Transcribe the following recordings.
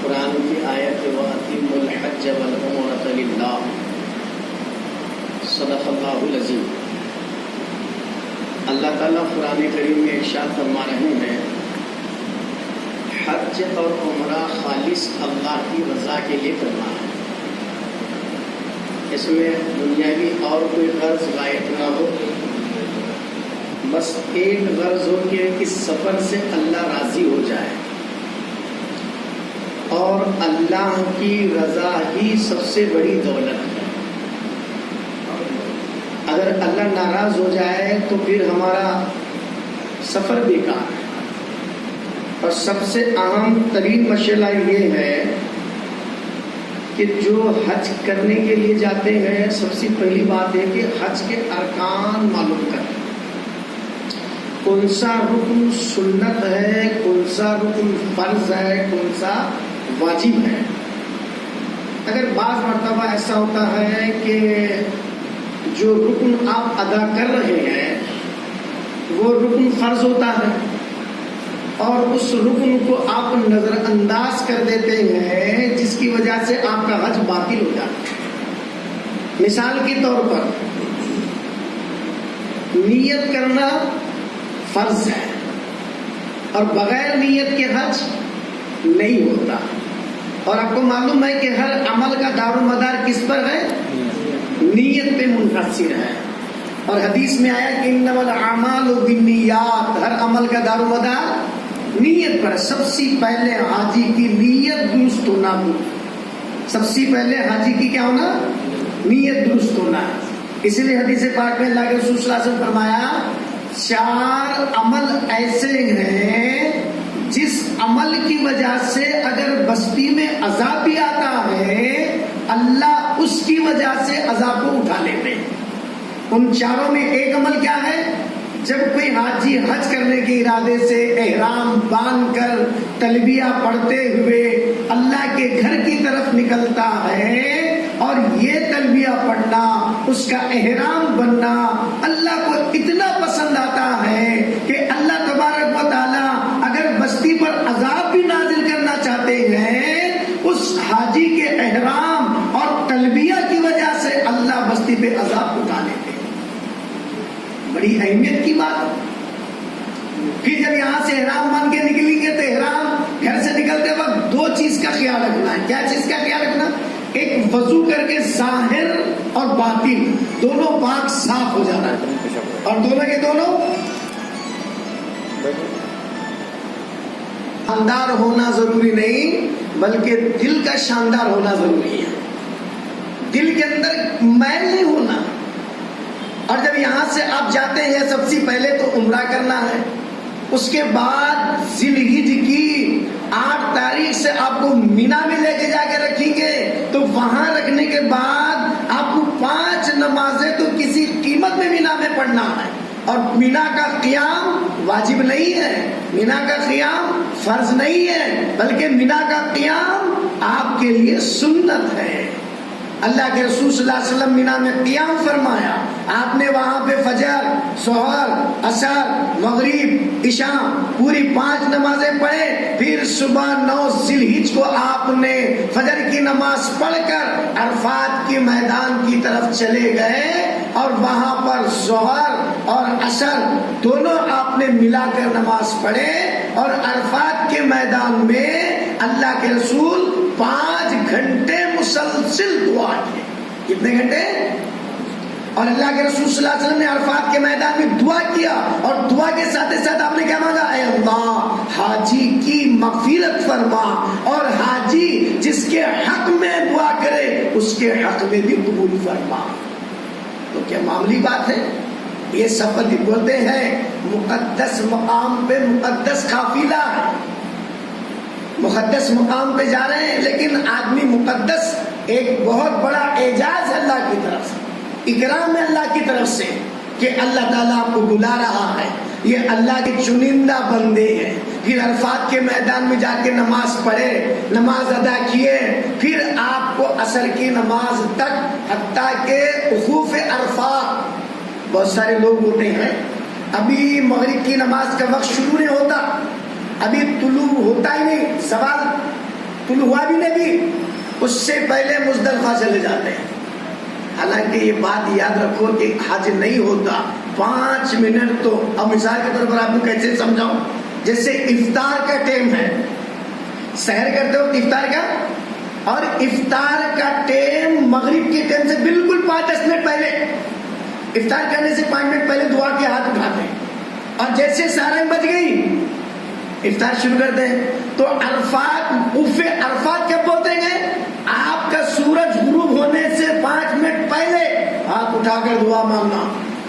قرآن کی آیت وَأَتِمُّوا الْحَجَّ وَالْعُمْرَةَ لِلَّهِ صدق اللہ العظیم۔ اللہ تعالیٰ قرآن کریم میں ارشاد فرما رہے ہیں حج اور عمرہ خالص اللہ کی رضا کے لیے کرنا ہے، اس میں دنیاوی اور کوئی غرض غائب نہ ہو، بس ایک غرض ہو کہ اس سفر سے اللہ راضی ہو جائے، اور اللہ کی رضا ہی سب سے بڑی دولت ہے۔ اگر اللہ ناراض ہو جائے تو پھر ہمارا سفر بیکار ہے۔ اور سب سے اہم ترین مسئلہ یہ ہے کہ جو حج کرنے کے لیے جاتے ہیں، سب سے پہلی بات ہے کہ حج کے ارکان معلوم کریں، کون سا رکن سنت ہے، کون سا رکن فرض ہے، کون سا واجب ہے۔ اگر بعض مرتبہ ایسا ہوتا ہے کہ جو رکن آپ ادا کر رہے ہیں وہ رکن فرض ہوتا ہے اور اس رکن کو آپ نظر انداز کر دیتے ہیں، جس کی وجہ سے آپ کا حج باطل ہو جاتا ہے۔ مثال کے طور پر نیت کرنا فرض ہے اور بغیر نیت کے حج نہیں ہوتا، اور آپ کو معلوم ہے کہ ہر عمل کا دار و مدار کس پر ہے؟ نیت پہ منحصر ہے، اور حدیث میں آیا کہ انما الاعمال بالنیات، ہر عمل کا دار و مدار نیت پر۔ سب سے پہلے حاجی کی نیت درست ہونا، سب سے پہلے حاجی کی کیا ہونا؟ نیت درست ہونا۔ اسی لیے حدیث پاک میں اللہ کے رسول صلی اللہ علیہ وسلم فرمایا 4 عمل ایسے ہیں جس عمل کی وجہ سے اگر بستی میں عذاب بھی آتا ہے اللہ اس کی وجہ سے عذاب کو اٹھا لیتے ہیں۔ ان 4 میں ایک عمل کیا ہے؟ جب کوئی حاجی حج کرنے کے ارادے سے احرام باندھ کر تلبیہ پڑھتے ہوئے اللہ کے گھر کی طرف نکلتا ہے، اور یہ تلبیہ پڑھنا، اس کا احرام بننا اللہ کو اتنا پسند آتا ہے کہ اللہ تبارک و تعالی اگر بستی پر عذاب بھی نازل کرنا چاہتے ہیں، اس حاجی کے احرام اور تلبیہ کی وجہ سے اللہ بستی پہ عذاب اٹھا لیتے ہیں۔ بڑی اہمیت کی بات۔ پھر جب یہاں سے احرام مان کے نکلیں گے تو احرام گھر سے نکلتے وقت 2 چیز کا خیال رکھنا ہے۔ کیا چیز کا خیال رکھنا؟ ایک وضو کر کے ظاہر اور باطن دونوں پاک صاف ہو جانا ہے، اور دونوں کے دونوں شاندار ہونا ضروری نہیں بلکہ دل کا شاندار ہونا ضروری ہے۔ دل کے اندر میل نہیں ہونا۔ اور جب یہاں سے آپ جاتے ہیں سب سے پہلے تو عمرہ کرنا ہے، اس کے بعد ذی الحجہ کی 8 تاریخ سے آپ کو مینا میں لے کے جا کے رکھیں گے، تو وہاں رکھنے کے بعد آپ کو 5 نمازیں تو کسی قیمت میں مینا میں پڑھنا ہے۔ اور مینا کا قیام واجب نہیں ہے، مینا کا قیام فرض نہیں ہے، بلکہ مینا کا قیام آپ کے لیے سنت ہے۔ اللہ کے رسول صلی اللہ علیہ وسلم مینا میں قیام فرمایا، آپ نے وہاں پہ فجر، ظہر، عصر، مغرب، عشاء پوری 5 نمازیں پڑھے، پھر صبح 9 ذی الحجہ کو آپ نے فجر کی نماز پڑھ کر عرفات کے میدان کی طرف چلے گئے، اور وہاں پر ظہر اور عصر دونوں آپ نے ملا کر نماز پڑھے، اور عرفات کے میدان میں اللہ کے رسول 5 گھنٹے مسلسل دعا کی۔ کتنے گھنٹے؟ اور اللہ کے رسول صلی اللہ علیہ وسلم نے عرفات کے میدان میں دعا کیا، اور دعا کے ساتھ ساتھ آپ نے کیا مانگا؟ اے اللہ حاجی کی مغفرت فرما، اور حاجی جس کے حق میں دعا کرے اس کے حق میں بھی قبول فرما۔ تو کیا معمولی بات ہے؟ یہ سفر بولتے ہیں مقدس مقام پہ مقدس قافلہ ہے، مقدس مقام پہ جا رہے ہیں، لیکن آدمی مقدس ایک بہت بڑا اعجاز ہے اللہ کی طرف سے، اکرام ہے اللہ کی طرف سے کہ اللہ تعالیٰ آپ کو بلا رہا ہے، یہ اللہ کے چنندہ بندے ہیں۔ پھر عرفات کے میدان میں جا کے نماز پڑھے، نماز ادا کیے، پھر آپ کو عصر کی نماز تک، حتیٰ کہ وقوف عرفات بہت سارے لوگ ہوتے ہیں ابھی مغرب کی نماز کا وقت شروع نہیں ہوتا، ابھی طلوع ہوتا ہی نہیں، سوال طلوع بھی نبی اس سے پہلے مزدلفہ چلے جاتے ہیں. حالانکہ یہ بات یاد رکھو کہ حج نہیں ہوتا 5 منٹ تو. اب مثال کے طور پر آپ کو کیسے سمجھاؤں؟ جیسے افطار کا ٹائم ہے, سحر کرتے ہو افطار کا, اور افطار کا ٹائم مغرب کے ٹائم سے بالکل 5-10 منٹ پہلے, افطار کرنے سے 5 منٹ پہلے دعا کے ہاتھ اٹھاتے ہیں, اور جیسے سارے بج گئی افطار شروع کرتے ہیں. تو عرفات کب بولتے ہیں؟ آپ کا سورج غروب ہونے سے 5 منٹ پہلے ہاتھ اٹھا کر دعا مانگنا.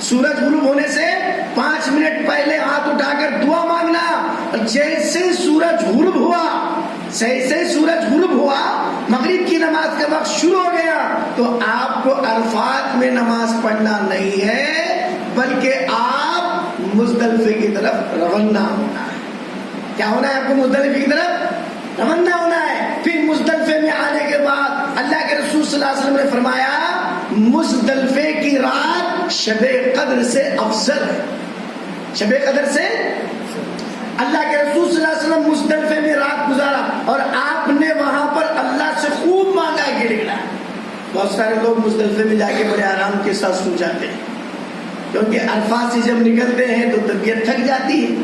سورج غروب ہونے سے 5 منٹ پہلے ہاتھ اٹھا کر دعا مانگنا. جیسے سورج غروب ہوا مغرب کی نماز کا وقت شروع ہو گیا, تو آپ کو عرفات میں نماز پڑھنا نہیں ہے, بلکہ آپ مزدلفے کی طرف روانہ ہونا ہے. کیا ہونا ہے آپ کو؟ مزدلفے کی طرف روانہ ہونا ہے. پھر مزدلفے میں آنے کے بعد اللہ کے رسول صلی اللہ علیہ وسلم نے فرمایا مزدلفے کی رات شب قدر سے افضل ہے. شب قدر سے اللہ کے رسول صلی اللہ علیہ وسلم مزدلفے میں رات گزارا, اور آپ نے وہاں پر اللہ سے خوب مانگا گڑگڑا. بہت سارے لوگ مزدلفے میں جا کے بڑے آرام کے ساتھ سو جاتے ہیں, کیونکہ عرفات سے جب نکلتے ہیں تو طبیعت تھک جاتی ہے,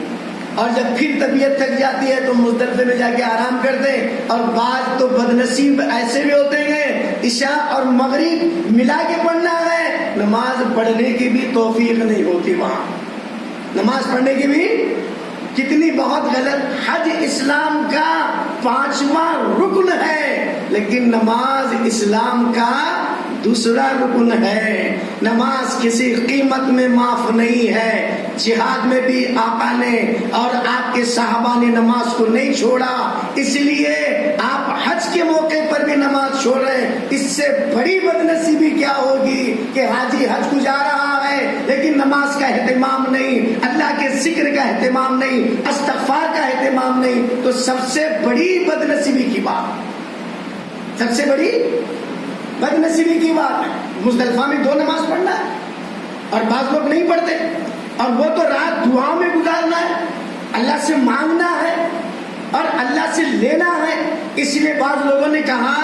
اور جب پھر طبیعت تھک جاتی ہے تو مزدلفے میں جا کے آرام کرتے ہیں. اور بعض تو بدنصیب ایسے بھی ہوتے ہیں عشاء اور مغرب ملا کے پڑھنا ہے, نماز پڑھنے کی بھی توفیق نہیں ہوتی وہاں, نماز پڑھنے کی بھی کتنی بہت غلط. حج اسلام کا 5واں رکن ہے, لیکن نماز اسلام کا دوسرا رکن ہے. نماز کسی قیمت میں معاف نہیں ہے. جہاد میں بھی آقا نے اور آپ کے صحابہ نے نماز کو نہیں چھوڑا, اس لیے آپ حج کے موقع پر بھی نماز چھوڑ رہے ہیں. اس سے بڑی بدنصیبی کیا ہوگی کہ حاجی حج کو جا رہا ہے لیکن نماز کا اہتمام نہیں, اللہ کے ذکر کا اہتمام نہیں, استغفار کا اہتمام نہیں. تو سب سے بڑی بدنصیبی کی بات, سب سے بڑی بدنصیبی کی بات ہے مزدلفہ میں 2 نماز پڑھنا ہے, اور بعض لوگ نہیں پڑھتے, اور وہ تو رات دعا میں گزارنا ہے, اللہ سے مانگنا ہے اور اللہ سے لینا ہے. اس لیے بعض لوگوں نے کہا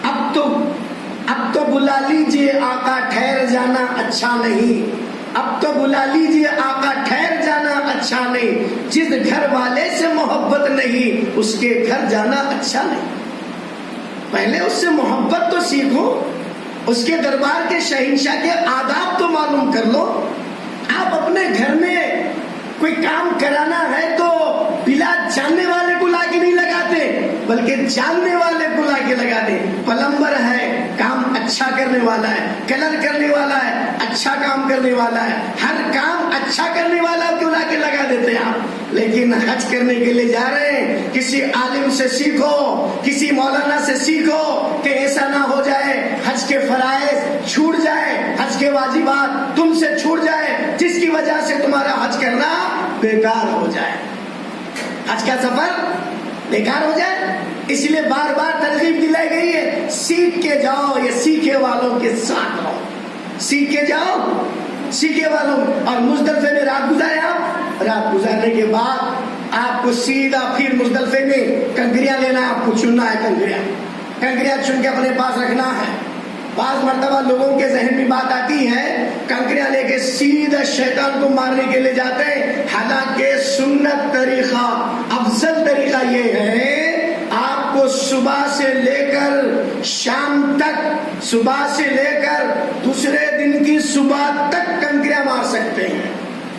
اب تو بلا لیجئے آقا ٹھہر جانا اچھا نہیں, اب تو بلا لیجئے آقا ٹھہر جانا اچھا نہیں. جس گھر والے سے محبت نہیں اس کے گھر جانا اچھا نہیں. پہلے اس سے محبت تو سیکھو, اس کے دربار کے شہنشاہ کے آداب تو معلوم کر لو. آپ اپنے گھر میں کوئی کام کرانا ہے تو بلا جاننے والے کو لا کے نہیں لگاتے, بلکہ جاننے والے کو لا کے لگاتے. پلمبر ہے, کام اچھا کرنے والا ہے, کلر کرنے والا ہے, اچھا کام کرنے والا ہے, ہر کام اچھا کرنے والا کو لا کے لگا دیتے ہیں آپ. لیکن حج کرنے کے لیے جا رہے ہیں, کسی عالم سے سیکھو, کسی مولانا سے سیکھو کہ ایسا نہ ہو جائے حج کے فرائض چھوٹ جائے, حج کے واجبات تم سے چھوٹ جائے, جس کی وجہ سے تمہارا حج کرنا بیکار ہو جائے, حج کا سفر بیکار ہو جائے. اس لیے بار بار ترغیب دلائی گئی ہے سیکھ کے جاؤ, یا سیکھے والوں کے ساتھ رہو, سیکھ کے جاؤ سیکھے والوں. اور مزدلفے میں رات گزارے, آپ رات گزارنے کے بعد آپ کو سیدھا پھر مزدلفے میں کنکریاں لینا ہے, آپ کو چننا ہے, کنکریاں چن کے اپنے پاس رکھنا ہے. بعض مرتبہ لوگوں کے ذہن میں بات آتی ہے کنکریاں لے کے سیدھا شیطان کو مارنے کے لیے جاتے ہیں, حالانکہ سنت طریقہ, افضل طریقہ یہ ہے آپ کو صبح سے لے کر شام تک, صبح سے لے کر دوسرے دن کی صبح تک کنکریاں مار سکتے ہیں.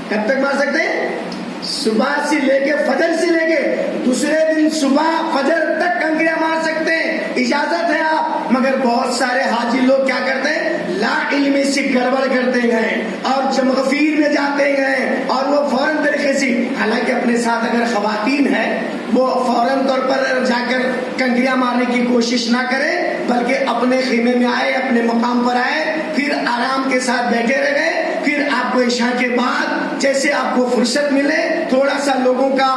کب تک مار سکتے ہیں؟ صبح سے لے کے فجر سے لے کے دوسرے دن صبح فجر تک کنکریاں مار سکتے ہیں, اجازت ہے آپ. مگر بہت سارے حاجی لوگ کیا کرتے ہیں, لا علمی سے گڑبڑ کرتے ہیں اور جب مغفیر میں جاتے ہیں اور وہ فوراً طریقے سے, حالانکہ اپنے ساتھ اگر خواتین ہے وہ فوراً طور پر جا کر کنکریاں مارنے کی کوشش نہ کرے, بلکہ اپنے خیمے میں آئے, اپنے مقام پر آئے, پھر آرام کے ساتھ بیٹھے رہے. پھر آپ کو عشاء کے بعد جیسے آپ کو فرصت ملے تھوڑا سا لوگوں کا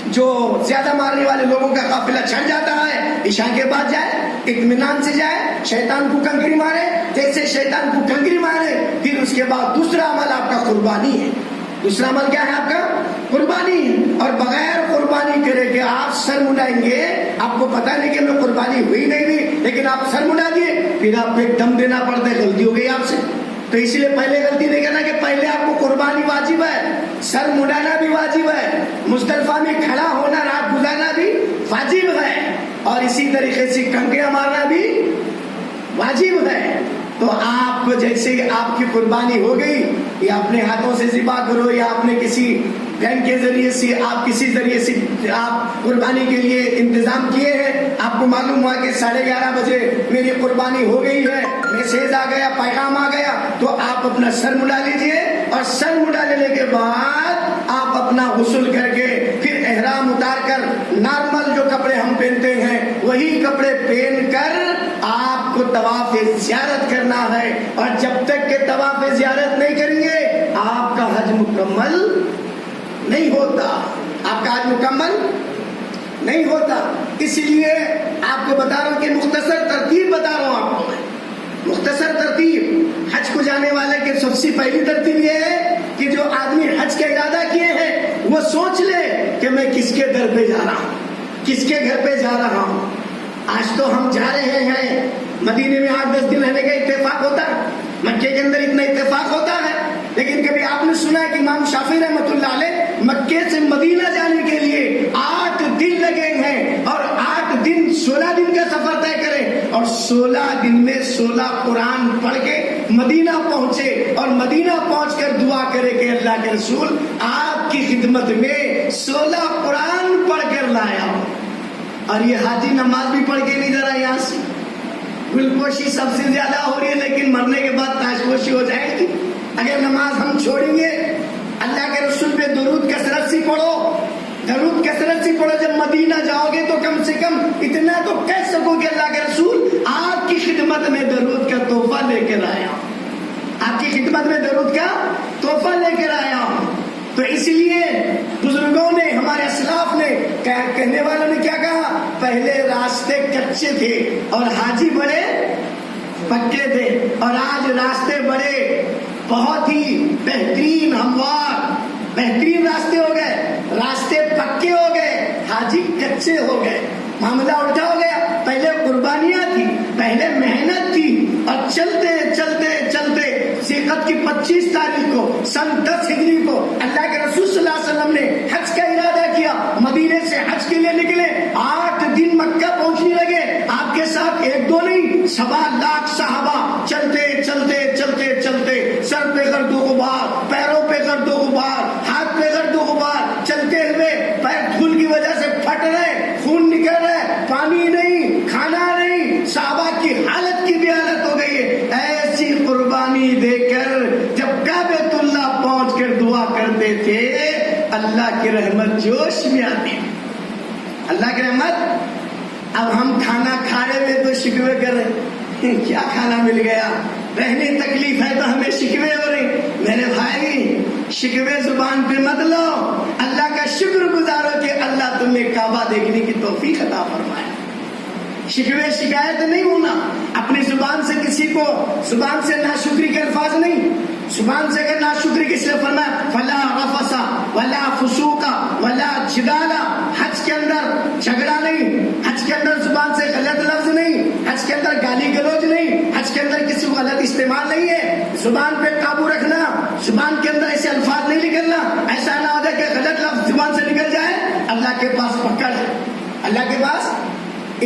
جو زیادہ مارنے والے لوگوں کا قافلہ چھٹ جاتا ہے, عشاء کے بعد جائے, اطمینان سے جائے, شیطان کو کنکری مارے, جیسے شیطان کو کنکری مارے پھر اس کے بعد دوسرا عمل آپ کا قربانی ہے. دوسرا عمل کیا ہے آپ کا؟ قربانی اور بغیر قربانی کرے کہ آپ سر مڈائیں گے, آپ کو پتا نہیں کہ میں قربانی ہوئی نہیں ہوئی, لیکن آپ سر مڈا دیے, پھر آپ کو ایک دم دینا پڑتا ہے, غلطی ہو گئی آپ سے. تو اس لیے پہلے غلطی نہیں کرنا کہ پہلے آپ کو قربانی واجب ہے, سر مڈانا بھی واجب ہے, مزدلفہ میں کھڑا ہونا رات گزارنا بھی واجب ہے, اور اسی طریقے سے کنکریاں مارنا بھی واجب ہے. تو آپ کو جیسے آپ کی قربانی ہو گئی, یا اپنے ہاتھوں سے ذبح کرو یا آپ نے کسی بینک کے ذریعے سے آپ کسی ذریعے سے آپ قربانی کے لیے انتظام کیے ہیں, آپ کو معلوم ہوا کہ 11:30 بجے میری قربانی ہو گئی ہے, میسیج آ گیا, پیغام آ گیا, تو آپ اپنا سر مڈا لیجئے, اور سر مڈا لینے کے بعد آپ اپنا غسل کر کے پھر احرام اتار کر نارمل جو کپڑے ہم پہنتے ہیں وہی کپڑے پہن کر آپ کو طواف زیارت کرنا ہے. اور جب تک کہ طواف زیارت نہیں کریں گے آپ کا حج مکمل نہیں ہوتا, آپ کا حج مکمل نہیں ہوتا. اس لیے آپ کو بتا رہا ہوں کہ مختصر ترتیب بتا رہا ہوں آپ کو, مختصر ترتیب. حج کو جانے والے کی سب سے پہلی ترتیب یہ ہے کہ جو آدمی حج کا ارادہ کیے ہیں وہ سوچ لے کہ میں کس کے در پہ جا رہا ہوں, کس کے گھر پہ جا رہا ہوں. آج تو ہم جا رہے ہیں مدینے میں 8-10 دن رہنے کا اتفاق ہوتا ہے, مکے کے اندر اتنا اتفاق ہوتا ہے, لیکن کبھی آپ نے سنا ہے کہ امام شافعی رحمۃ اللہ علیہ مکے سے مدینہ جانے کے لیے 8 دن لگے ہیں, اور 8 دن 16 دن کا سفر طے کریں, اور 16 دن میں 16 قرآن پڑھ کے مدینہ پہنچے, اور مدینہ پہنچ کر دعا کرے کہ اللہ کے رسول آپ کی خدمت میں 16 قرآن پڑھ کر لایا. اور یہ حاجی نماز بھی پڑھ کے نہیں جا رہا, یہاں سے گلپوشی سب سے زیادہ ہو رہی ہے, لیکن مرنے کے بعد تاشپوشی ہو جائے گی. اگر نماز ہم چھوڑیں گے, اللہ کے رسول پہ درود کثرت سے پڑھو, درود کثرت سے پڑھو. جب مدینہ جاؤ گے تو کم سے کم اتنا تو کہہ سکو کہ اللہ کے رسول آپ کی خدمت میں درود کا تحفہ لے کر آیا, آپ کی خدمت میں درود کا تحفہ لے کر آیا. تو اس لیے بزرگوں نے, ہمارے اسلاف نے, کہنے والوں نے کیا کہا, پہلے راستے کچے تھے اور حاجی بڑے پکے تھے, اور آج راستے بڑے بہت ہی بہترین ہموار بہترین راستے ہو گئے, راستے پکے ہو گئے, حاجی کچے ہو گئے. معاملہ الٹا ہو گیا, پہلے قربانیاں تھی, پہلے محنت تھی, اور چلتے چلتے چلتے ذیقعدہ کی 25 تاریخ کو سن 10 ہجری کو اللہ کے رسول صلی اللہ علیہ وسلم نے حج کا ارادہ کیا, مدینے سے حج کے لیے نکلے, 8 دن مکہ پہنچنے لگے, آپ کے ساتھ 1-2 نہیں 1.25 لاکھ صحابہ, چلتے چلتے چلتے چلتے, سر پہ گرد و غبار, پیروں پہ گرد و غبار, ہاتھ پہ گرد و غبار, چلتے ہوئے پیر دھول کی وجہ سے پھٹ رہے, خون نکل رہے, پانی نہیں, کھانا نہیں, صحابہ کی حالت کی بھی حالت ہو گئی ہے. ایسی قربانی دے کر جب کعبۃ اللہ پہنچ کر دعا کرتے تھے, اللہ کی رحمت جوش میں آتی تھی, اللہ کی رحمت. اب ہم کھانا کھا رہے ہوئے تو شکوے کر رہے, کیا کھانا مل گیا, رہنے تکلیف ہے تو ہمیں شکوے ہو رہے. میرے بھائی, شکوے زبان پہ مت لو, اللہ کا شکر گزارو کہ اللہ تمہیں کعبہ دیکھنے کی توفیق عطا فرمائے. شکوے شکایت نہیں ہونا, اپنی زبان سے کسی کو, زبان سے ناشکری کے الفاظ نہیں, زبان سے اگر ناشکری کس لیے فرمایا, فلا رفث ولا فسوق ولا جدال, حج کے اندر جھگڑا نہیں, حج کے اندر زبان سے غلط لفظ نہیں, حج کے اندر گالی گلوچ نہیں, حج کے اندر کسی کو غلط استعمال نہیں ہے. زبان پہ قابو رکھنا, زبان کے اندر ایسے الفاظ نہیں نکلنا, ایسا نہ ہو جائے کہ غلط لفظ زبان سے نکل جائے, اللہ کے پاس پکڑ ہے, اللہ کے پاس.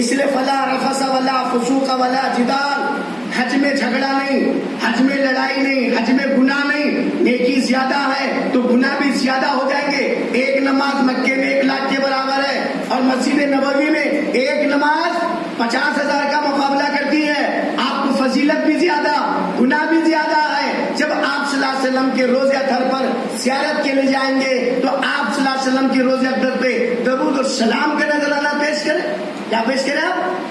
اس لیے فلا رفث ولا فسوق ولا جدال, حج میں جھگڑا نہیں, حج میں لڑائی نہیں, حج میں گناہ نہیں. نیکی زیادہ ہے تو گناہ بھی زیادہ ہو جائیں گے. ایک نماز مکے میں 1 لاکھ کے برابر ہے, اور مسجد نبوی میں ایک نماز 50,000 کا مقابلہ کرتی ہے. آپ کو فضیلت بھی زیادہ, گناہ بھی زیادہ ہے. جب آپ صلی اللہ علیہ وسلم کے روضہ اطہر پر زیارت کے لیے جائیں گے تو آپ صلی اللہ علیہ وسلم کے روضہ اطہر پہ درود اور سلام کا نذرانہ پیش کریں. کیا پیش کریں آپ؟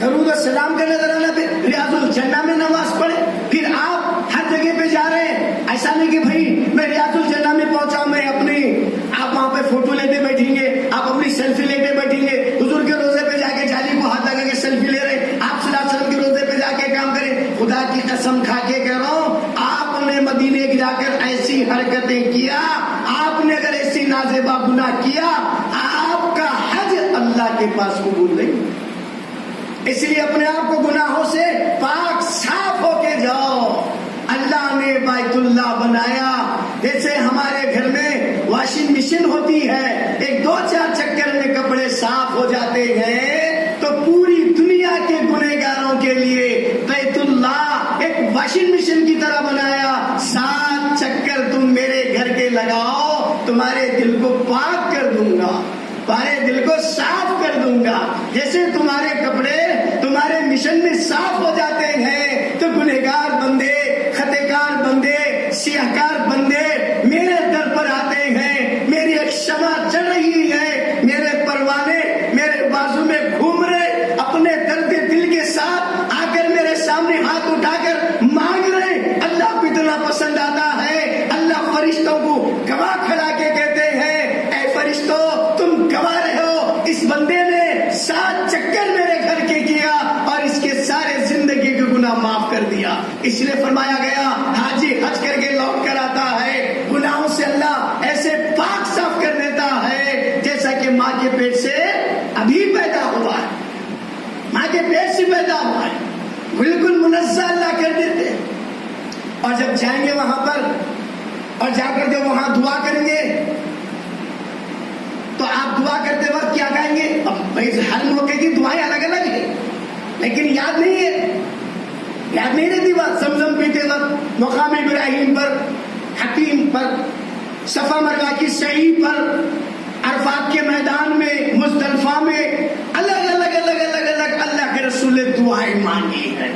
درود و سلام کا نظرانہ پہ ریاض الجنہ میں نماز پڑھے. پھر آپ ہر جگہ پہ جا رہے ہیں, ایسا نہیں کہ بھائی میں ریاض الجنہ میں پہنچا, میں اپنی, آپ وہاں پہ فوٹو لیتے بیٹھیں گے, آپ اپنی سیلفی لیتے بیٹھیں گے, حضور کے روزے پہ جا کے جالی کو ہاتھ لگا کے سیلفی لے رہے. آپ صلی اللہ علیہ وسلم کے روزے پہ جا کے کام کریں. خدا کی قسم کھا کے کہہ رہا ہوں, آپ نے مدینے جا کر ایسی حرکتیں کیا, آپ نے نازیبا گناہ کیا، آپ کا حج اللہ کے پاس قبول نہیں۔ اس لیے اپنے آپ کو گناہوں سے پاک صاف ہو کے جاؤ۔ اللہ نے بیت اللہ بنایا، جیسے ہمارے گھر میں واشنگ مشین ہوتی ہے، ایک دو چار چکر میں کپڑے صاف ہو جاتے ہیں، تو پوری دنیا کے گنہگاروں کے لیے بیت اللہ ایک واشنگ مشین کی طرح بنایا۔ 7 چکر تم میرے گھر کے لگاؤ، تمہارے دل کو پاک کر دوں گا، تمہارے دل کو صاف کر دوں گا۔ جیسے تمہارے کپڑے تمہارے مشن میں صاف ہو جاتے ہیں، تو گنہگار بندے، خطےکار بندے، سیاہکار بندے میرے در پر آتے ہیں، میری ایک شمع جل رہی ہے، میرے پروانے میرے بازو میں گھوم رہے، اپنے درد دل کے ساتھ آ کر میرے سامنے ہاتھ اٹھا کر مانگ رہے۔ اللہ کو اتنا پسند آتا ہے، اللہ فرشتوں کو گواہ کھڑا کے کہتے ہیں، اے فرشتوں تم گواہ رہے ہو، اس بندے نے 7 چکر میرے گھر کے کیا اور اس کے سارے زندگی کے گناہ معاف کر دیا۔ اس لیے فرمایا گیا حاجی حج کر کے لوٹ کر آتا ہے، گناہوں سے اللہ ایسے پاک صاف کر دیتا ہے جیسا کہ ماں کے پیٹ سے ابھی پیدا ہوا ہے، ماں کے پیٹ سے پیدا ہوا ہے، بالکل منزہ اللہ کر دیتے۔ اور جب جائیں گے وہاں پر اور جا کر جب وہاں دعا کریں گے تو آپ دعا کرتے وقت کیا کہیں گے؟ اب بھائی ہر موقع کی دعائیں الگ الگ ہیں، لیکن یاد نہیں ہے، یاد نہیں رہتی بات۔ زمزم پیتے وقت، مقام ابراہیم پر، حتیم پر، صفا مروہ کی سعی پر، عرفات کے میدان میں، مزدلفہ میں، الگ الگ الگ الگ الگ اللہ کے رسول نے دعائیں مانگی ہیں،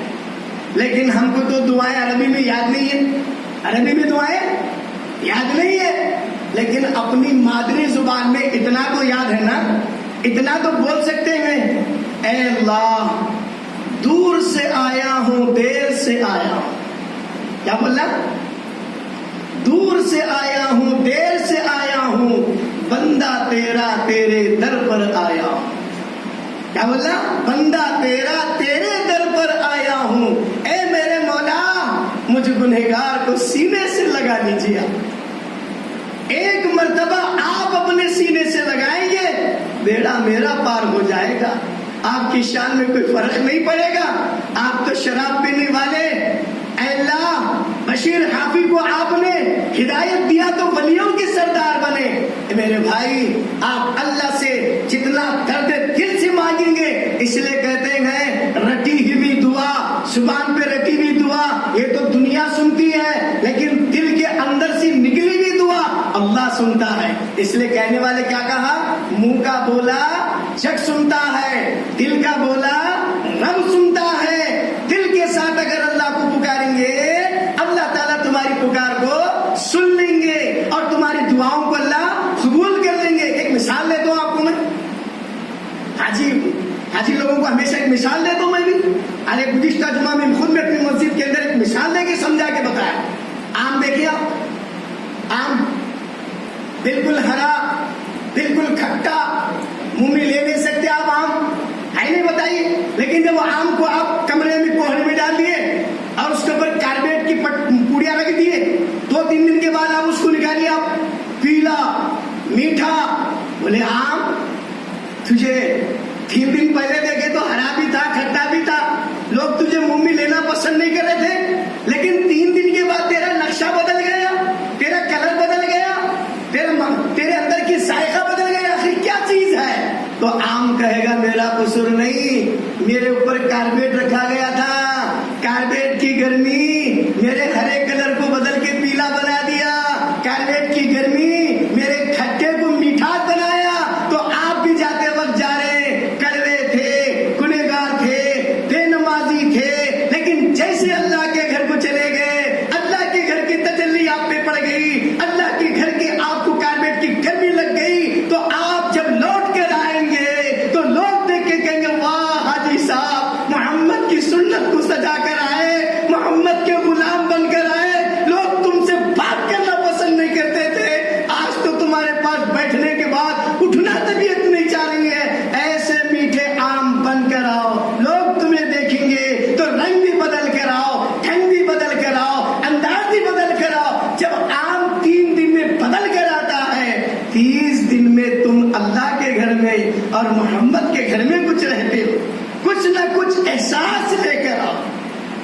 لیکن ہم کو تو دعائیں عربی میں یاد نہیں ہے، عربی میں دعائیں یاد نہیں ہے، لیکن اپنی مادری زبان میں اتنا تو یاد ہے نا، اتنا تو بول سکتے ہیں، اے اللہ دور سے آیا ہوں دیر سے آیا ہوں۔ کیا بولا؟ دور سے آیا ہوں دیر سے آیا ہوں، بندہ تیرا تیرے در پر آیا ہوں۔ کیا بولا؟ بندہ تیرا تیرے در پر آیا ہوں، اے میرے مولا مجھ گنہگار کو سینے سے لگا لیجیے۔ ایک مرتبہ آپ اپنے سینے سے لگائیں گے، بیڑا میرا پار ہو جائے گا، آپ کی شان میں کوئی فرق نہیں پڑے گا۔ آپ تو شراب پینے والے، اے اللہ بشیر حافظ کو آپ نے ہدایت دیا تو ولیوں کے سردار بنے۔ میرے بھائی آپ اللہ سے جتنا درد دل سے مانگیں گے، اس لیے کہتے ہیں رٹی ہوئی دعا، زبان پہ رٹی ہوئی دعا یہ تو دنیا سنتی ہے، لیکن دل کے اندر سے نکلی ہوئی دعا اللہ سنتا ہے۔ اس لیے کہنے والے کیا کہا؟ منہ کا بولا جگ سنتا ہے، دل کا بولا رب سنتا ہے۔ دل کے ساتھ اگر اللہ کو پکاریں گے، اللہ تعالیٰ تمہاری پکار کو سن لیں گے اور تمہاری دعاؤں کو اللہ قبول کر لیں گے۔ ایک مثال دیتا ہوں آپ کو میں، حاجی لوگوں کو ہمیشہ ایک مثال دیتا ہوں میں بھی۔ ارے گزشتہ جمعہ میں خود میں اپنی مسجد کے اندر ایک مثال دے کے سمجھا کے بتایا۔ آم دیکھیے آپ، آم بالکل ہرا، بالکل کھٹا، منہ میں لے نہیں سکتے آپ، آم ہے نہیں بتائیے، لیکن جب وہ آم کو آپ کمرے میں کوہرے میں ڈال دیے اور اس کے اوپر کاربیٹ کی پوڑیاں رکھ دیے، 2-3 دن کے بعد آپ اس کو نکالیے، آپ پیلا میٹھا، بولے آم تجھے 3 دن پہلے دیکھے تو ہرا بھی تھا کھٹا بھی تھا، لوگ تجھے منہ میں لینا پسند نہیں کر رہے تھے، لیکن 3 دن کے بعد تیرا نقشہ بدل گیا، تیرا کلر بدل گیا، تیرے اندر کی ذائقہ بدل گیا، آخر کیا چیز ہے؟ تو آم کہے گا میرا قصور نہیں، میرے اوپر کاربیٹ رکھا گیا تھا، کاربیٹ کی گرمی میرے ہرے کلر کو بدل کے پیلا بنا دیا، کاربیٹ کی گرمی میرے کھٹے کو میٹھا بنایا۔ تو آپ بھی جاتے وقت جا رہے، کڑوے تھے، گنہگار تھے، بے نمازی تھے، لیکن جیسے اللہ کے گھر کو چلے گئے، اللہ کے گھر کی تجلی آپ پہ پڑ گئی، اللہ کے گھر کی آپ کو کاربیٹ کی گرمی لگ گئی، تو آپ جب لوٹ کر آئیں گے تو لوگ دیکھ کے کہیں گے واہ حاجی صاحب محمد کی سنت کو سجا کر آئے، محمد کے غلام بن کر آئے، لوگ تم سے بات اور محمد کے گھر میں کچھ رہتے ہو، کچھ نہ کچھ احساس لے کر آؤ.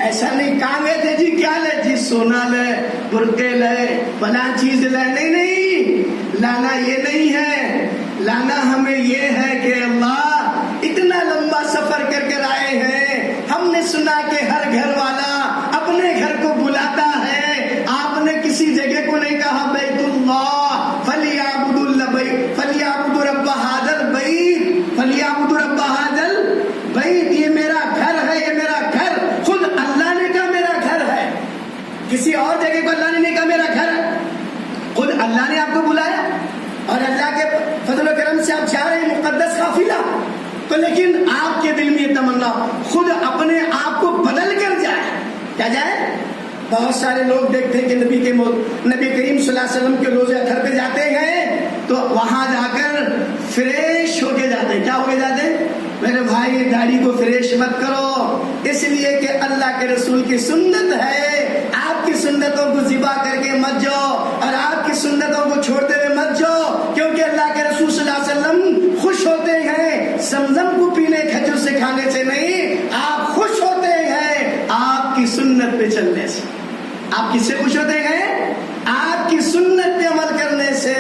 ایسا نہیں کہاں گئے تھے جی کیا لے جی سونا لے برقے لے فلاں چیز لے، نہیں نہیں، لانا یہ نہیں ہے. لانا ہمیں یہ ہے کہ اللہ اتنا لمبا سفر کر کر آئے ہیں، ہم نے سنا کہ ہر گھر والا اپنے گھر کو بلاتا ہے، آپ نے کسی جگہ کو نہیں کہا بیت اللہ فلیعبدوا البیت فلیعبدوا رب ھذا البیت فلیعبدوا رب ھذا البیت. یہ میرا گھر ہے، یہ میرا گھر. خود اللہ نے کہا میرا گھر ہے، کسی اور جگہ کو اللہ نے نہیں کہا میرا گھر ہے. خود اللہ نے آپ کو بلایا اور اللہ کے فضل و کرم سے آپ جا رہے ہیں مقدس قافلہ، تو لیکن آپ کے دل میں یہ تمنا خود اپنے آپ کو بدل کر جائے. کیا جائے؟ بہت سارے لوگ دیکھتے ہیں کہ نبی کریم صلی اللہ علیہ وسلم کے روزے اطہر پہ جاتے ہیں تو وہاں جا کر فریش ہو کے جاتے ہیں. کیا ہو کے جاتے ہیں؟ میرے بھائی داڑھی کو فریش مت کرو، اس لیے کہ اللہ کے رسول کی سنت ہے. آپ کی سنتوں کو ذبح کر کے مت جاؤ اور آپ کی سنتوں کو چھوڑتے ہوئے مت جاؤ، کیونکہ اللہ کے رسول صلی اللہ علیہ وسلم خوش ہوتے ہیں زمزم کو پینے کھجور سے کھانے سے نہیں، آپ خوش ہوتے ہیں آپ کی سنت پہ چلنے سے. آپ کس سے خوش ہوتے ہیں؟ آپ کی سنت پہ عمل کرنے سے.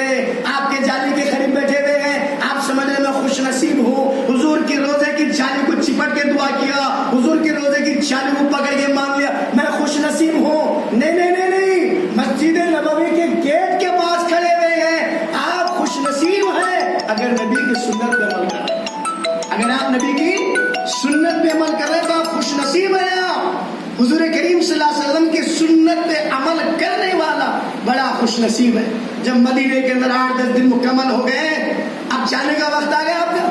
آپ کے جالی کے قریب بیٹھے ہوئے ہیں، آپ سمجھ رہے میں خوش نصیب ہوں، حضور کی روزے کی جالی کو چپٹ کے دعا کیا، حضور کی روزے کی جالی کو پکڑ کے مانگ لیا، میں خوش نصیب ہوں. نہیں نہیں نہیں نہیں، مسجد نبوی کے گیٹ کے پاس کھڑے ہوئے ہیں، آپ خوش نصیب ہیں اگر نبی کی سنت پہ عمل کر رہے ہیں. اگر آپ نبی کی سنت پہ عمل کر رہے ہیں تو آپ خوش نصیب ہیں. آپ حضور کریم صلی اللہ علیہ وسلم کی سنت پہ عمل کرنے والا بڑا خوش نصیب ہے. جب مدینے کے اندر 8-10 دن مکمل ہو گئے، اب جانے کا وقت آ گیا آپ کا.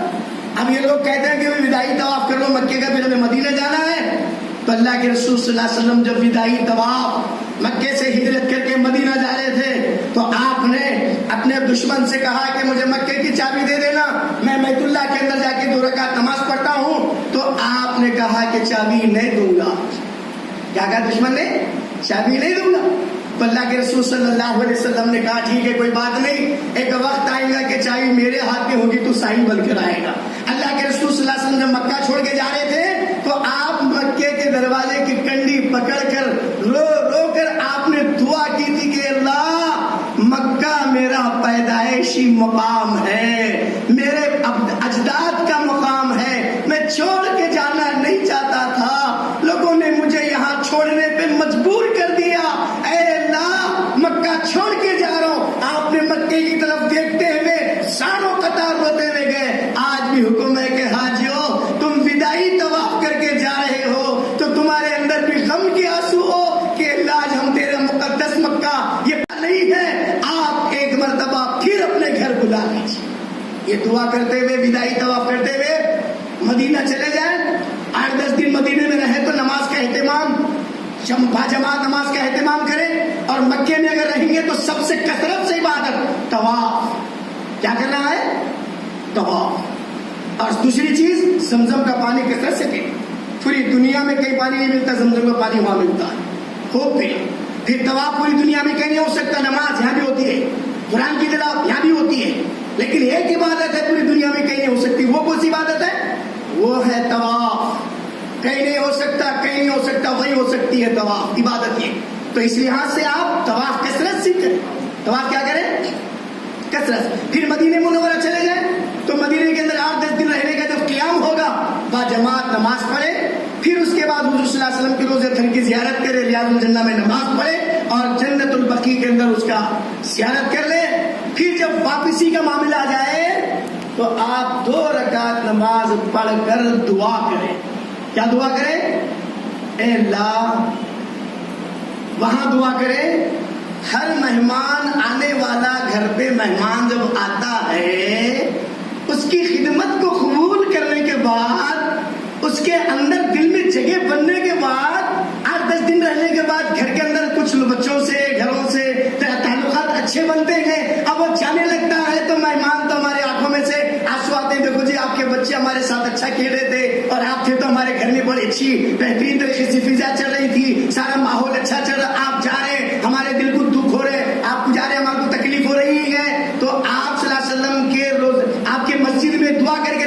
اب یہ لوگ کہتے ہیں کہ وداعی طواف کر لو مکے کا، پھر ہمیں مدینے جانا ہے. تو اللہ کے رسول صلی اللہ علیہ وسلم جب وداعی طواف مکے سے ہجرت کر کے مدینہ جا رہے تھے تو آپ نے اپنے دشمن سے کہا کہ مجھے مکے کی چابی دے دینا، میں بیت اللہ کے اندر جا کے 2 رکعت نماز پڑھتا ہوں. تو آپ نے کہا کہ چابی نہیں دوں گا. کیا کہا دشمن نے؟ چابی نہیں دوں گا. تو اللہ کے رسول صلی اللہ علیہ وسلم نے کہا ٹھیک ہے کوئی بات نہیں، ایک وقت آئے گا کہ چابی میرے ہاتھ میں ہوگی تو ساحل بن کر آئے گا. اللہ کے رسول صلی اللہ علیہ وسلم جب مکہ چھوڑ کے جا رہے تھے تو آپ مکے کے دروازے کی کنڈی پکڑ کر رو رو کر آپ نے دعا کی تھی کہ اللہ مکہ میرا پیدائشی مقام ہے، میرے اجداد کا مقام ہے، میں چھوڑ کے جانا نہیں چاہتا تھا، لوگوں نے مجھے یہاں چھوڑنے پہ مجبور کر دیا، اے اللہ مکہ چھوڑ کے جا رہا ہوں. آپ نے مکے کی طرف دیکھتے ہوئے سانوں قطار روتے ہوئے گئے. آج بھی حکم ہے کہ حاجیو تم وداعی طواف کر کے جا رہے ہو تو تمہارے اندر بھی غم کے آنسو ہو کہ اللہ آج ہم تیرے مقدس مکہ یہ نہیں ہے، آپ ایک مرتبہ پھر اپنے گھر بلا لیجیے. یہ دعا کرتے ہوئے وداعی طواف کرتے ہوئے مدینہ چلے جائیں. 8-10 دن مدینے میں رہے تو نماز کا اہتمام، باجماعت نماز کا اہتمام کریں. اور مکے میں اگر رہیں گے تو سب سے کثرت سے عبادت طواف. کیا کرنا ہے؟ طواف. اور دوسری چیز زمزم کا پانی کثرت سے پئیں. پوری دنیا میں کہیں پانی نہیں ملتا، زمزم کا پانی وہاں ملتا ہے، خوب پئیں. پھر طواف پوری دنیا میں کہیں نہیں ہو سکتا، نماز یہاں بھی ہوتی ہے، قرآن کی تلاوت یہاں بھی ہوتی ہے، لیکن ایک عبادت ہے پوری دنیا میں کہیں نہیں ہو سکتی. وہ کون سی عبادت ہے؟ وہ ہے طواف. کہیں نہیں ہو سکتا، کہیں نہیں ہو سکتا، وہی ہو سکتی ہے طواف عبادت یہ. تو اس لحاظ سے آپ طواف کثرت سے کریں. طواف کیا کریں؟ کثرت. پھر مدینہ منورہ چلے جائیں تو مدینے کے اندر 8-10 دن رہنے کا جب قیام ہوگا باجماعت نماز پڑھے. پھر اس کے بعد حضور صلی اللہ علیہ وسلم کے روضہ اطہر کی زیارت کرے، ریاض الجنہ میں نماز پڑھے اور جنت البقیع کے اندر اس کا زیارت کر لے. پھر جب واپسی کا معاملہ آ جائے تو آپ 2 رکعت نماز پڑھ کر دعا کریں. کیا دعا کریں؟ اے اللہ، وہاں دعا کریں ہر مہمان آنے والا گھر پہ مہمان جب آتا ہے اس کی خدمت کو قبول کرنے کے بعد، اس کے اندر دل میں جگہ بننے کے بعد، 8-10 دن رہنے کے بعد گھر کے اندر کچھ بچوں سے گھروں سے تعلقات اچھے بنتے ہیں. اب وہ جانے لگتا ہے تو مہمان تو ہمارے آنکھوں میں سے آنسو آتے ہیں، دیکھو جی آپ کے بچے ہمارے ساتھ اچھا کھیل رہے تھے اور آپ تھے تو ہمارے گھر میں بڑی اچھی بہترین طریقے سے فضا چل رہی تھی، سارا ماحول اچھا چل رہا، آپ جا رہے ہیں ہمارے دل کو دکھ ہو رہے، آپ جا رہے ہمارے کو تکلیف ہو رہی ہے. تو آپ صلی اللہ علیہ وسلم کے روز آپ کے مسجد میں دعا کر کے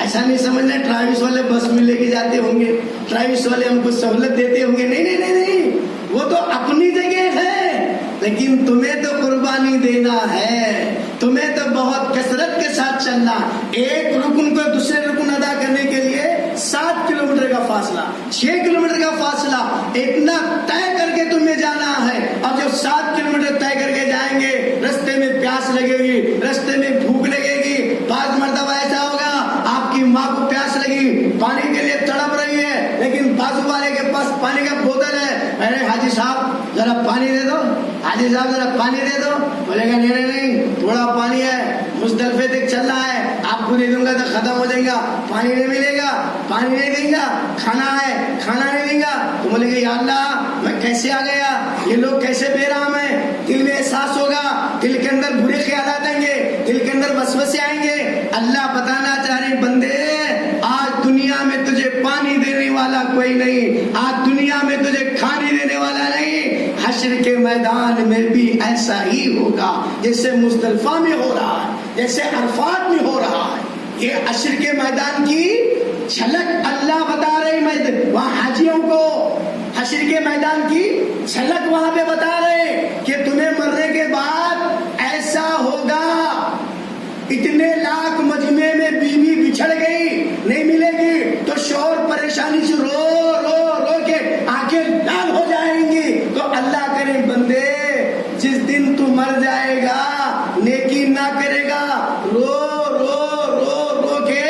ایسا نہیں سمجھنا ٹریولس والے بس میں لے کے جاتے ہوں گے, ٹریولس والے ہم کو سہولت دیتے ہوں گے. نہیں نہیں نہیں نہیں, وہ تو اپنی جگہ ہے, لیکن تمہیں تو قربانی دینا ہے, تمہیں تو بہت کثرت کے ساتھ چلنا. ایک رکن کو دوسرے رکن ادا کرنے کے لیے 7 کلومیٹر کا فاصلہ, 6 کلومیٹر کا فاصلہ اتنا طے کر کے تمہیں جانا ہے. اور جب 7 کلومیٹر طے کر کے جائیں گے, رستے میں پیاس لگے گی, رستے میں بھوک لگے گی. بعض مرتبہ ایسا ہوگا آپ کی ماں کو پیاس لگی, پانی کے لیے تڑپ رہی ہے, لیکن بازو والے کے پاس پانی کا بوتل ہے. ارے حاجی صاحب ذرا پانی دے دو, حاجی صاحب ذرا پانی دے دو. بولے گا نہیں نہیں تھوڑا پانی ہے, مزدلفے تک چل رہا ہے, آپ کو دے دوں گا تو ختم ہو جائے گا, پانی نہیں ملے گا, پانی نہیں دیں گا. کھانا ہے, کھانا نہیں دیں گا. تو بولے گا یا اللہ میں کیسے آ گیا, یہ لوگ کیسے بے رحم ہیں. دل میں احساس ہوگا, دل کے اندر برے خیالات آئیں گے, دل کے اندر وسوسے آئیں گے. اللہ بتانا چاہ رہے بندے, آج دنیا میں تجھے پانی دینے والا کوئی نہیں, آج دنیا میں تجھے کھانے دینے والا نہیں. حشر کے میدان میں بھی ایسا ہی ہوگا جیسے مزدلفہ میں ہو رہا ہے, جیسے عرفات میں ہو رہا ہے. یہ حشر کے میدان کی جھلک اللہ بتا رہے ہیں وہاں حاجیوں کو, حشر کے میدان کی جھلک وہاں پہ بتا رہے کہ تمہیں مرنے کے بعد ایسا ہوگا. اتنے لاکھ مجمع میں بیوی بچھڑ گئی, نہیں ملے گی تو شوہر پریشانی سے رو رو رو کے آنکھیں لال ہو جائیں گی. تو اللہ کرے بندے, جس دن تو مر جائے گا, نیکی نہ کرے گا, رو رو رو رو کے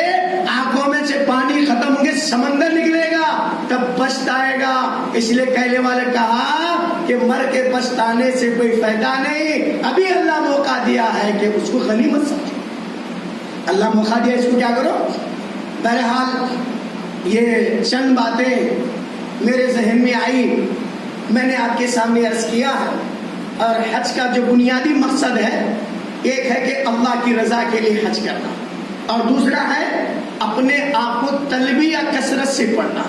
آنکھوں میں سے پانی ختم ہوں گے, سمندر نکلے گا, تب پچھتائے گا. اس لیے کہنے والے کہا کہ مر کے پچھتانے سے کوئی فائدہ نہیں, ابھی اللہ موقع دیا ہے کہ اس کو غنیمت سمجھو. اللہ موقع دیا, اس کو کیا کرو. بہرحال یہ چند باتیں میرے ذہن میں آئی, میں نے آپ کے سامنے عرض کیا ہے. اور حج کا جو بنیادی مقصد ہے, ایک ہے کہ اللہ کی رضا کے لیے حج کرنا, اور دوسرا ہے اپنے آپ کو تلبیہ کثرت سے پڑھنا.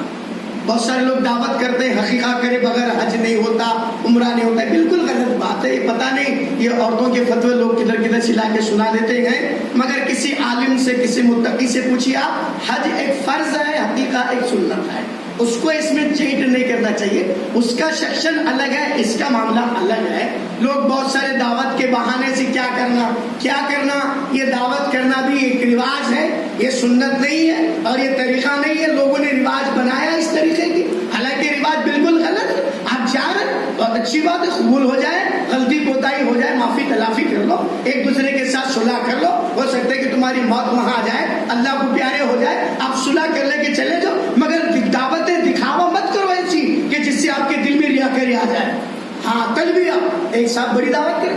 بہت سارے لوگ دعوت کرتے ہیں حقیقہ کرے بغیر حج نہیں ہوتا, عمرہ نہیں ہوتا. بالکل غلط بات ہے, یہ پتہ نہیں یہ عورتوں کے فتوے لوگ کدھر کدھر سے لا کے سنا دیتے ہیں. مگر کسی عالم سے, کسی متقی سے پوچھیے آپ, حج ایک فرض ہے, حقیقہ ایک سنت ہے, اس کو اس میں چیٹ نہیں کرنا چاہیے. اس کا سیکشن الگ ہے, اس کا معاملہ الگ ہے. لوگ بہت سارے دعوت کے بہانے سے کیا کرنا, یہ دعوت کرنا بھی ایک رواج ہے, یہ سنت نہیں ہے اور یہ طریقہ نہیں ہے. لوگوں نے رواج بنایا اس طریقے کی, حالانکہ رواج بالکل غلط ہے. آپ جا رہے بہت اچھی بات ہے, قبول ہو جائے, غلطی کوتاہی ہو جائے, معافی تلافی کر لو, ایک دوسرے کے ساتھ صلح کر لو. ہو سکتا ہے کہ تمہاری موت وہاں آ جائے, اللہ کو پیارے ہو جائے, آپ صلح کر لے کے چلے جاؤ. مگر دعوتیں دکھاوا مت کرو ایسی کہ جس سے آپ کے دل میں ریاکاری آ جائے. ہاں تلبیہ, ایک صاحب بڑی دعوت کرے,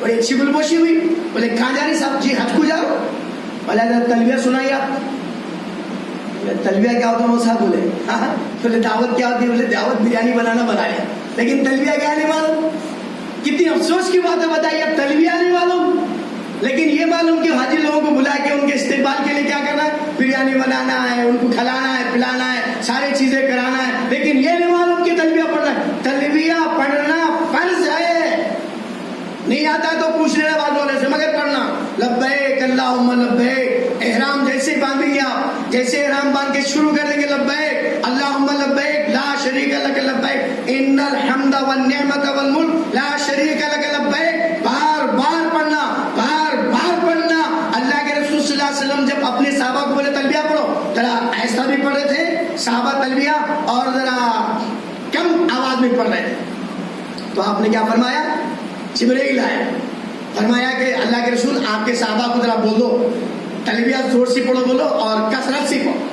بڑی اچھی گلگوشی ہوئی, بولے کہاں جا رہے صاحب؟ جی حج کو جا رہا. بولے تلبیہ سنائیے آپ. تلبیہ کیا ہوتا ہے؟ وہ صاحب بولے ہاں. بولے دعوت کیا ہوتی ہے؟ بولے دعوت بریانی بنانا بنا لیا, لیکن تلبیہ کیا نہیں معلوم. کتنی افسوس کی بات ہے بتائیے, اب تلبیہ نہیں معلوم, لیکن یہ معلوم کہ حاجی لوگوں کو بلا کے ان کے استقبال کے لیے کیا کرنا ہے, بریانی بنانا ہے, ان کو کھلانا ہے, پلانا ہے, ساری چیزیں کرانا ہے. لیکن یہ نہیں معلوم کہ تلبیہ پڑھنا ہے. تلبیہ پڑھنا فرض ہے, نہیں آتا تو پوچھ لینا بعد والے سے, مگر پڑھنا لبیک اللہم لبیک. احرام جیسے باندھیں گے آپ, جیسے احرام باندھ کے شروع کر دیں گے لبیک اللہم لبیک لا شریک لک لبیک ان الحمد والنعمت والملک لا شریک لک لبیک. بار بار پڑھنا, بار بار پڑھنا. اللہ کے رسول صلی اللہ علیہ وسلم جب اپنے صحابہ کو بولے تلبیہ پڑھو, ذرا ایسا بھی پڑھ رہے تھے صحابہ تلبیہ, اور ذرا کم آواز میں پڑھ رہے تھے. تو آپ نے کیا فرمایا؟ جبرائیل آئے, فرمایا کہ اللہ کے رسول آپ کے صحابہ کو ذرا بول دو تلبیہ زور سے پڑھو, بولو, اور کثرت سے پڑھو.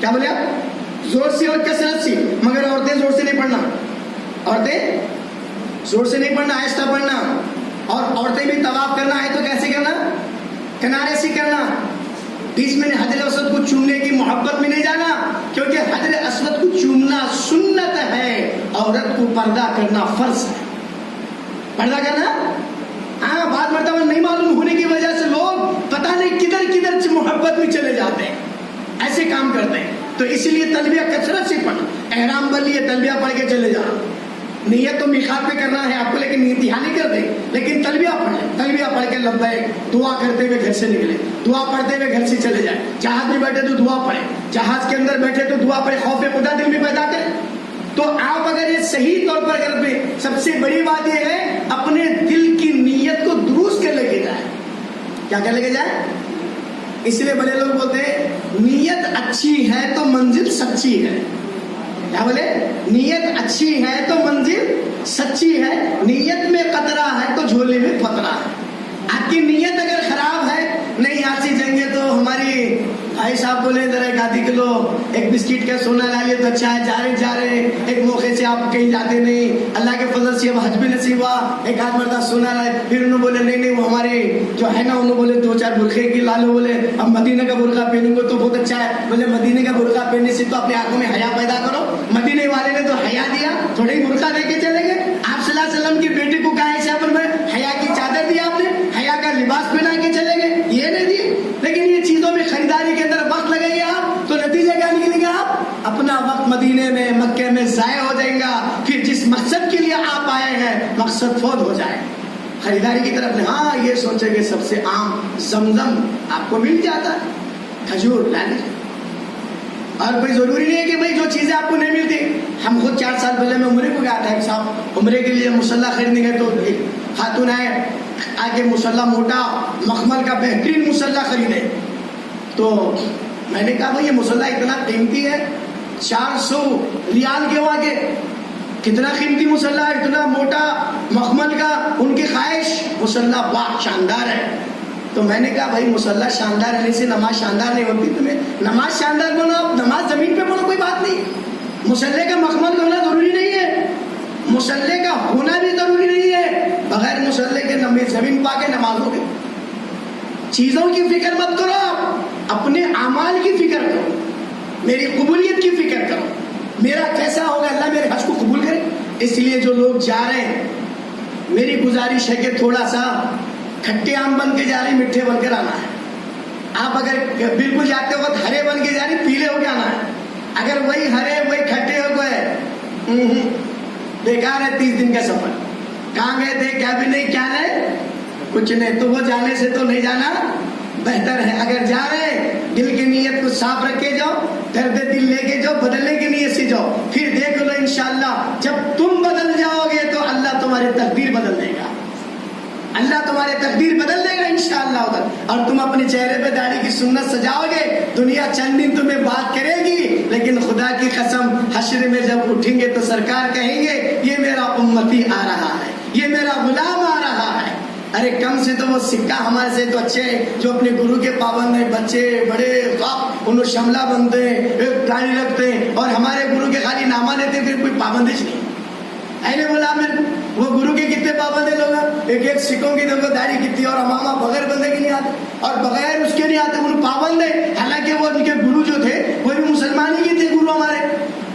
کیا بولے آپ؟ زور سے اور کثرت سے. مگر عورتیں زور سے نہیں پڑھنا, عورتیں زور سے نہیں پڑھنا, آہستہ پڑھنا. اور عورتیں بھی طواف کرنا ہے تو کیسے کرنا؟ کنارے سے کرنا. بیچ میں حجر اسود کو چومنے کی محبت میں نہیں جانا, کیونکہ حجر اسود کو چومنا سنت ہے, عورت کو پردہ کرنا فرض ہے. پردہ کرنا ہاں, بعض مرتبہ نہیں معلوم ہونے کی وجہ سے لوگ پتہ نہیں کدھر کدھر سے محبت میں چلے جاتے ہیں, ایسے کام کرتے ہیں. تو اسی لیے تلبیہ کثرت سے پڑھنا. احرام بن لیے, تلبیہ پڑھ کے چلے جانا, نیت تو میقات پہ کرنا ہے آپ کو، لیکن نیت یہاں نہیں کر دیں، لیکن تلبیہ پڑھ لیں، تلبیہ پڑھ کے لبیک دعا کرتے ہوئے گھر سے نکلے، دعا پڑھتے ہوئے گھر سے چلے جائیں، جہاز میں بیٹھے تو دعا پڑھیں، جہاز کے اندر بیٹھے تو دعا پڑھیں، خوف خدا دل میں پیدا کریں۔ تو آپ اگر یہ صحیح طور پر کر دیں، سب سے بڑی بات یہ ہے اپنے دل کی نیت کو درست کر لے کے جائیں۔ کیا کر لے کے جائیں؟ اس لیے بڑے لوگ بولتے ہیں نیت اچھی ہے تو منزل سچی ہے۔ کیا بولے؟ نیت اچھی ہے تو منزل سچی ہے، نیت میں قطرہ ہے تو جھولی میں پترا ہے۔ آپ کی نیت اگر خراب ہے، نہیں یہاں سے جائیں گے تو ہماری بھائی صاحب بولے ذرا 1 کلو ایک بسکٹ کا سونا لا لیے تو اچھا ہے، جا رہے ایک موقع سے آپ کہیں جاتے نہیں، اللہ کے فضل سے اب حج بھی نصیب ہوا، ایک آدھ مرتبہ سونا لائے، پھر انہوں بولے نہیں وہ ہمارے جو ہے نا، انہوں بولے 2-4 برقعے کی لا لو، بولے اب مدینے کا برقع پہنوں گے تو بہت اچھا ہے، بولے مدینے کا برقع پہننے سے تو اپنے آنکھوں میں حیا پیدا کرو، مدینے والے نے تو حیا دیا، تھوڑے ہی برقع دے کے چلے گئے۔ آپ صلی اللہ علیہ وسلم کی بیٹی کو کہا ایسا پر میں حیا کی چادر دی، آپ نے حیا کا لباس پہنا کے چلے گئے، یہ نہیں دی۔ لیکن یہ چیزوں میں خریداری کے اندر وقت لگے گا آپ تو نتیجہ کیا نکلے گا؟ آپ اپنا وقت مدینے میں مکے میں ضائع ہو جائے گا، پھر جس مقصد کے لیے آپ آئے ہیں مقصد فوت ہو جائے۔ خریداری کی طرف ہاں یہ سوچے کہ سب سے عام زمزم آپ کو مل جاتا ہے، کھجور لا لیجیے، اور کوئی ضروری نہیں ہے کہ بھائی جو چیزیں آپ کو نہیں ملتی۔ ہم خود 4 سال پہلے میں عمرے کو گیا تھا، ایک صاحب عمرے کے لیے مصلح خریدنے گئے تو خاتون آئے آگے مصلح موٹا مخمل کا بہترین مصلح خریدے، تو میں نے کہا بھائی یہ مصلح اتنا قیمتی ہے، 400 ریال کے آگے کتنا قیمتی مصلح ہے، اتنا موٹا مخمل کا، ان کی خواہش مصلح بہت شاندار ہے۔ تو میں نے کہا بھائی مصلح شاندار رہنے سے نماز شاندار نہیں ہوتی، تمہیں نماز شاندار بنو، نماز زمین پہ پڑھو کوئی بات نہیں، مصلح کا مخمل ہونا ضروری نہیں ہے، مصلح کا ہونا بھی ضروری نہیں ہے، بغیر مصلح کے زمین پا کے نماز ہوگی۔ چیزوں کی فکر مت کرو، آپ اپنے اعمال کی فکر کرو، میری قبولیت کی فکر کرو، میرا کیسا ہوگا، اللہ میرے حج کو قبول کرے۔ اس لیے جو لوگ جا رہے ہیں میری گزارش ہے کہ تھوڑا سا کھٹے آم بن کے جا رہے ہیں، میٹھے بن کر آنا ہے۔ آپ اگر بالکل جاتے وقت ہرے بن کے جا رہے ہیں، پیلے ہو کے آنا ہے۔ اگر وہی ہرے وہی کھٹے ہو گئے بیکار ہے 30 دن کا سفر۔ کہاں گئے تھے، کیا بھی نہیں، کیا نہیں، کچھ نہیں، تو وہ جانے سے تو نہیں جانا بہتر ہے۔ اگر جا رہے دل کی نیت کو صاف رکھ کے جاؤ، درد دل لے کے جاؤ، بدلنے کی نیت سے جاؤ، پھر دیکھ لو انشاءاللہ جب تم بدل جاؤ گے تو اللہ تمہاری تقدیر بدل دے گا، اللہ تمہاری تقدیر بدل دے گا انشاءاللہ ادھر۔ اور تم اپنے چہرے پہ داڑھی کی سنت سجاؤ گے، دنیا چند دن تمہیں بات کرے گی، لیکن خدا کی قسم حشر میں جب اٹھیں گے تو سرکار کہیں گے یہ میرا امتی آ رہا ہے، یہ میرا غلام آ رہا ہے۔ ارے کم سے تو وہ سکہ ہمارے سے تو اچھے ہیں جو اپنے گرو کے پابند ہیں، بچے بڑے انہوں شملہ بنتے ہیں، ایک داڑھی رکھتے ہیں، اور ہمارے گرو کے خالی نامہ لیتے پھر کوئی پابندش نہیں۔ اینے بولا وہ گرو کے کتنے پابند ہیں لوگ، ایک سکھوں کی دیکھو داڑھی کتنی، اور امامہ بغیر بندے کے نہیں آتے اور بغیر اس کے نہیں آتے، وہ پابند ہے۔ حالانکہ وہ ان کے گرو جو تھے وہ بھی مسلمان ہی تھے گرو ہمارے،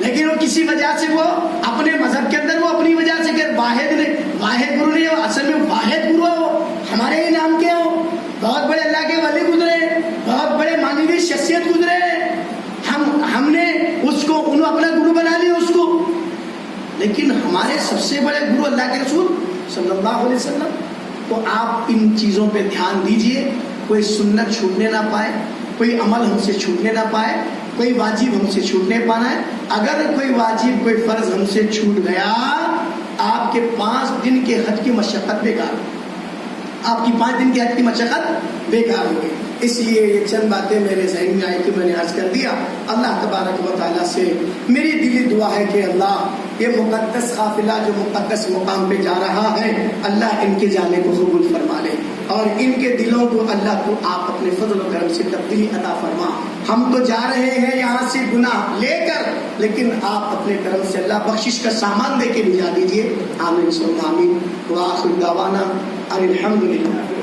لیکن وہ کسی وجہ سے وہ اپنے مذہب کے اندر وہ اپنی وجہ سے کہ واحد گرو نہیں ہے، اصل میں واحد گرو ہے وہ ہمارے ہی نام کے ہو، بہت بڑے اللہ کے ولی گزرے، بہت بڑے مانوی شخصیت گزرے، ہم نے اس کو انہوں اپنا گرو بنا لیا اس کو، لیکن ہمارے سب سے بڑے گرو اللہ کے رسول صلی اللہ علیہ وسلم۔ تو آپ ان چیزوں پہ دھیان دیجئے، کوئی سنت چھوٹنے نہ پائے، کوئی عمل ہم سے چھوٹنے نہ پائے، کوئی واجب ہم سے چھوٹنے پانا ہے۔ اگر کوئی واجب کوئی فرض ہم سے چھوٹ گیا، آپ کے 5 دن کے حج کی مشقت بیکار ہو، آپ کی 5 دن کی حج کی مشقت بیکار ہو گئی۔ اس لیے یہ چند باتیں میرے ذہن میں آئی کہ میں نے عرض کر دیا۔ اللہ تبارک و تعالیٰ سے میری دلی دعا ہے کہ اللہ یہ مقدس قافلہ جو مقدس مقام پہ جا رہا ہے، اللہ ان کے جانے کو قبول فرما لے، اور ان کے دلوں کو اللہ کو آپ اپنے فضل و کرم سے تبدیلی عطا فرما۔ ہم تو جا رہے ہیں یہاں سے گناہ لے کر، لیکن آپ اپنے کرم سے اللہ بخشش کا سامان دے کے بھیجا دیجیے۔ آمین ثم آمین، وآخر دعوانا الحمدللہ۔